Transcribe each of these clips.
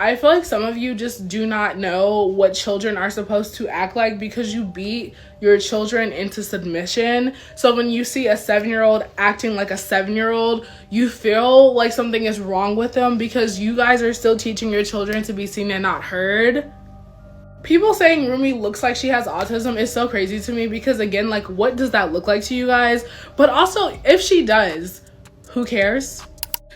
I feel like some of you just do not know what children are supposed to act like because you beat your children into submission. So when you see a 7-year-old acting like a 7-year-old, you feel like something is wrong with them because you guys are still teaching your children to be seen and not heard. People saying Rumi looks like she has autism is so crazy to me because, again, like, what does that look like to you guys? But also, if she does, who cares?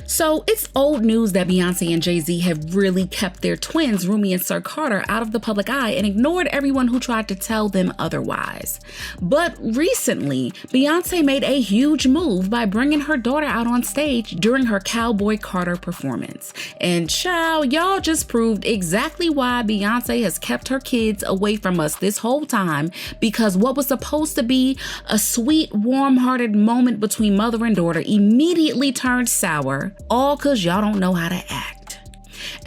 So it's old news that Beyonce and Jay Z have really kept their twins, Rumi and Sir Carter, out of the public eye and ignored everyone who tried to tell them otherwise. But recently, Beyonce made a huge move by bringing her daughter out on stage during her Cowboy Carter performance. And child, y'all just proved exactly why Beyonce has kept her kids away from us this whole time, because what was supposed to be a sweet, warm-hearted moment between mother and daughter immediately turned sour. All cause y'all don't know how to act.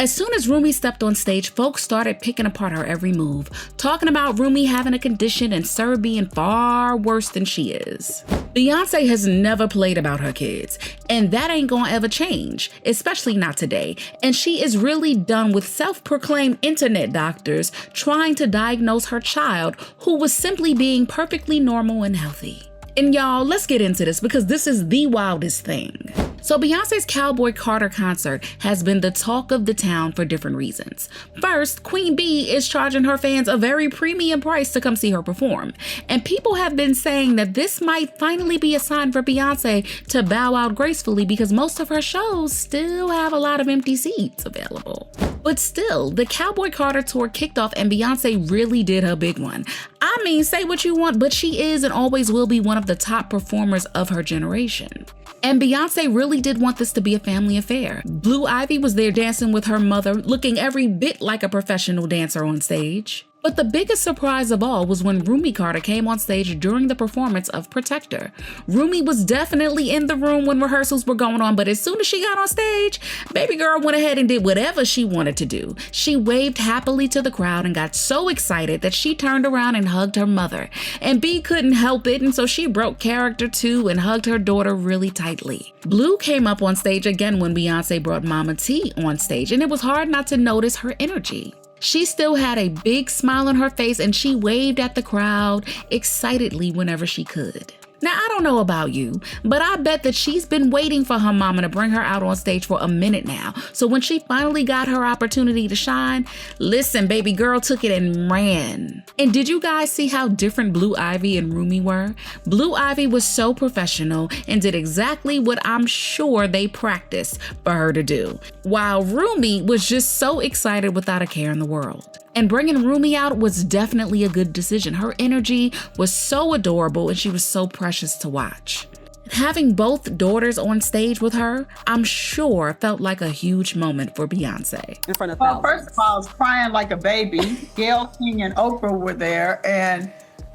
As soon as Rumi stepped on stage, folks started picking apart her every move, talking about Rumi having a condition and Sir being far worse than she is. Beyonce has never played about her kids, and that ain't gonna ever change, especially not today. And she is really done with self-proclaimed internet doctors trying to diagnose her child who was simply being perfectly normal and healthy. And y'all, let's get into this because this is the wildest thing. So Beyonce's Cowboy Carter concert has been the talk of the town for different reasons. First, Queen Bee is charging her fans a very premium price to come see her perform. And people have been saying that this might finally be a sign for Beyonce to bow out gracefully because most of her shows still have a lot of empty seats available. But still, the Cowboy Carter tour kicked off and Beyonce really did her big one. I mean, say what you want, but she is and always will be one of the top performers of her generation. And Beyonce really did want this to be a family affair. Blue Ivy was there dancing with her mother, looking every bit like a professional dancer on stage. But the biggest surprise of all was when Rumi Carter came on stage during the performance of Protector. Rumi was definitely in the room when rehearsals were going on, but as soon as she got on stage, baby girl went ahead and did whatever she wanted to do. She waved happily to the crowd and got so excited that she turned around and hugged her mother. And Bee couldn't help it, and so she broke character too and hugged her daughter really tightly. Blue came up on stage again when Beyonce brought Mama T on stage, and it was hard not to notice her energy. She still had a big smile on her face and she waved at the crowd excitedly whenever she could. Now, I don't know about you, but I bet that she's been waiting for her mama to bring her out on stage for a minute now. So when she finally got her opportunity to shine, listen, baby girl took it and ran. And did you guys see how different Blue Ivy and Rumi were? Blue Ivy was so professional and did exactly what I'm sure they practiced for her to do, while Rumi was just so excited without a care in the world. And bringing Rumi out was definitely a good decision. Her energy was so adorable and she was so precious to watch. Having both daughters on stage with her, I'm sure felt like a huge moment for Beyonce. In front of thousands. Well, first of all, I was crying like a baby. Gayle King and Oprah were there, and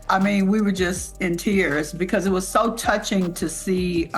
I mean, we were just in tears because it was so touching to see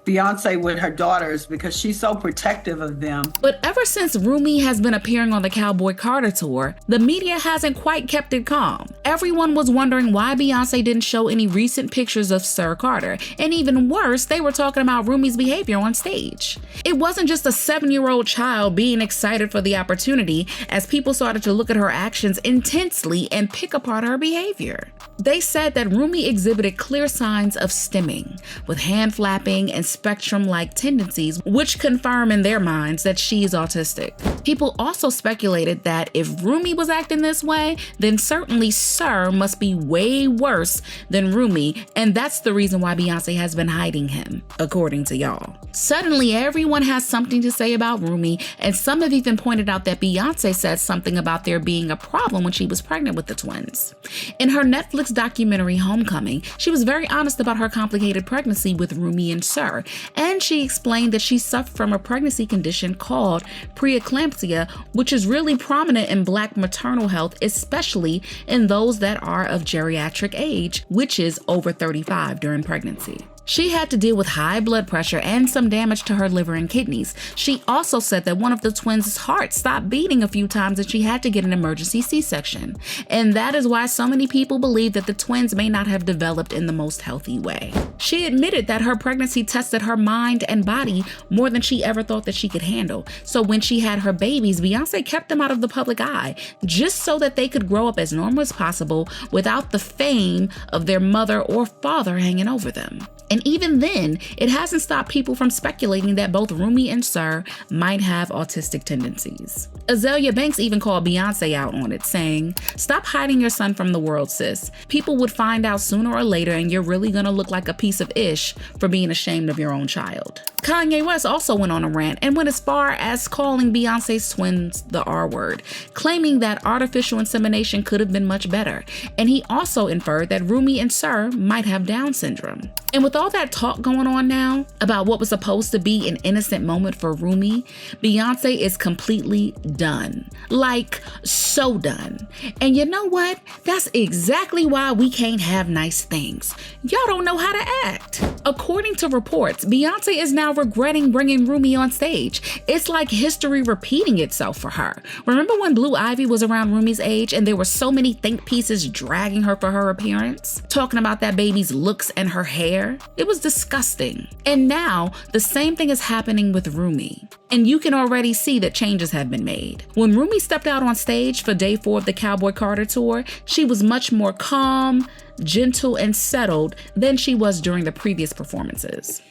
Beyonce with her daughters because she's so protective of them. But ever since Rumi has been appearing on the Cowboy Carter tour, the media hasn't quite kept it calm. Everyone was wondering why Beyonce didn't show any recent pictures of Sir Carter. And even worse, they were talking about Rumi's behavior on stage. It wasn't just a 7-year-old child being excited for the opportunity, as people started to look at her actions intensely and pick apart her behavior. They said that Rumi exhibited clear signs of stimming, with hand flapping and spectrum-like tendencies, which confirm in their minds that she is autistic. People also speculated that if Rumi was acting this way, then certainly Sir must be way worse than Rumi, and that's the reason why Beyonce has been hiding him, according to y'all. Suddenly, everyone has something to say about Rumi, and some have even pointed out that Beyonce said something about there being a problem when she was pregnant with the twins. In her Netflix documentary Homecoming, she was very honest about her complicated pregnancy with Rumi and Sir, and she explained that she suffered from a pregnancy condition called preeclampsia, which is really prominent in Black maternal health, especially in those that are of geriatric age, which is over 35 during pregnancy. She had to deal with high blood pressure and some damage to her liver and kidneys. She also said that one of the twins' heart stopped beating a few times and she had to get an emergency C-section. And that is why so many people believe that the twins may not have developed in the most healthy way. She admitted that her pregnancy tested her mind and body more than she ever thought that she could handle. So when she had her babies, Beyonce kept them out of the public eye, just so that they could grow up as normal as possible without the fame of their mother or father hanging over them. And even then, it hasn't stopped people from speculating that both Rumi and Sir might have autistic tendencies. Azalea Banks even called Beyonce out on it, saying, "Stop hiding your son from the world, sis. People would find out sooner or later and you're really gonna look like a piece of ish for being ashamed of your own child." Kanye West also went on a rant and went as far as calling Beyonce's twins the R word, claiming that artificial insemination could have been much better. And he also inferred that Rumi and Sir might have Down syndrome. And with all that talk going on now about what was supposed to be an innocent moment for Rumi, Beyonce is completely done. Like, so done. And you know what? That's exactly why we can't have nice things. Y'all don't know how to act. According to reports, Beyonce is now regretting bringing Rumi on stage. It's like history repeating itself for her. Remember when Blue Ivy was around Rumi's age and there were so many think pieces dragging her for her appearance? Talking about that baby's looks and her hair? It was disgusting. And now the same thing is happening with Rumi. And you can already see that changes have been made. When Rumi stepped out on stage for day 4 of the Cowboy Carter tour, she was much more calm, gentle, and settled than she was during the previous performances.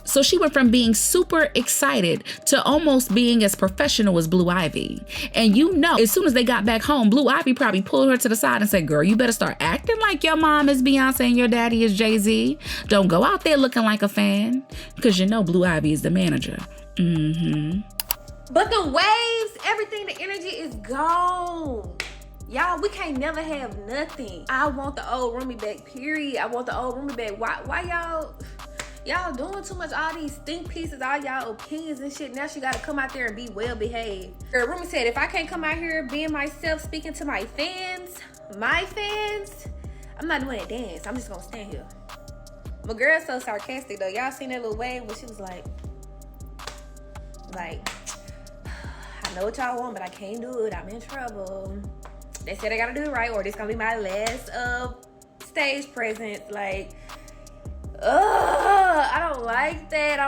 So she went from being super excited to almost being as professional as Blue Ivy. And you know, as soon as they got back home, Blue Ivy probably pulled her to the side and said, "Girl, you better start acting like your mom is Beyonce and your daddy is Jay Z. Don't go out there looking like a fan." Because you know Blue Ivy is the manager. But the waves, everything, the energy is gone. Y'all, we can't never have nothing. I want the old Rumi back, period. I want the old Rumi back. Why y'all doing too much, all these think pieces, all y'all opinions and shit. Now she gotta come out there and be well behaved. Rumi said, if I can't come out here being myself, speaking to my fans, I'm not doing that dance. I'm just gonna stand here. My girl's so sarcastic though. Y'all seen that little wave where she was like, I know what y'all want, but I can't do it. I'm in trouble. They said I gotta do it right, or this gonna be my last stage presence. I don't like that.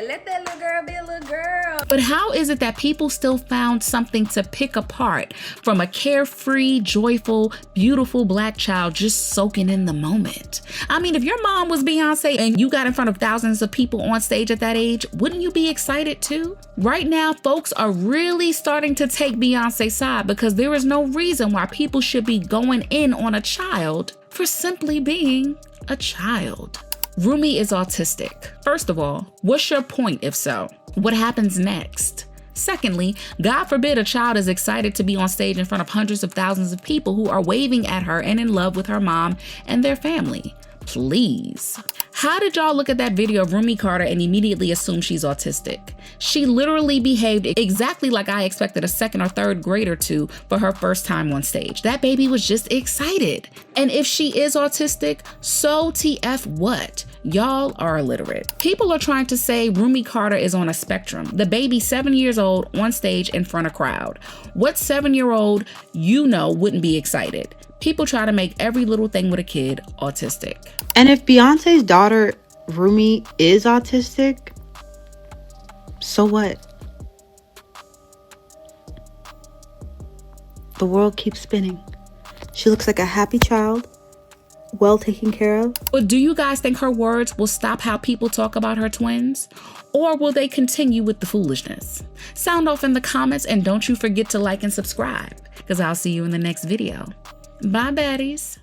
Let that little girl be a little girl. But how is it that people still found something to pick apart from a carefree, joyful, beautiful Black child just soaking in the moment? I mean, if your mom was Beyonce and you got in front of thousands of people on stage at that age, wouldn't you be excited too? Right now, folks are really starting to take Beyonce's side because there is no reason why people should be going in on a child for simply being a child. Rumi is autistic. First of all, what's your point if so? What happens next? Secondly, God forbid a child is excited to be on stage in front of hundreds of thousands of people who are waving at her and in love with her mom and their family. Please. How did y'all look at that video of Rumi Carter and immediately assume she's autistic? She literally behaved exactly like I expected a second or third grader to for her first time on stage. That baby was just excited. And if she is autistic, so TF what? Y'all are illiterate. People are trying to say Rumi Carter is on a spectrum. The baby 7 years old on stage in front of crowd. What 7-year-old you know wouldn't be excited? People try to make every little thing with a kid autistic. And if Beyonce's daughter, Rumi, is autistic, so what? The world keeps spinning. She looks like a happy child, well taken care of. But do you guys think her words will stop how people talk about her twins? Or will they continue with the foolishness? Sound off in the comments, and don't you forget to like and subscribe, because I'll see you in the next video. Bye, baddies.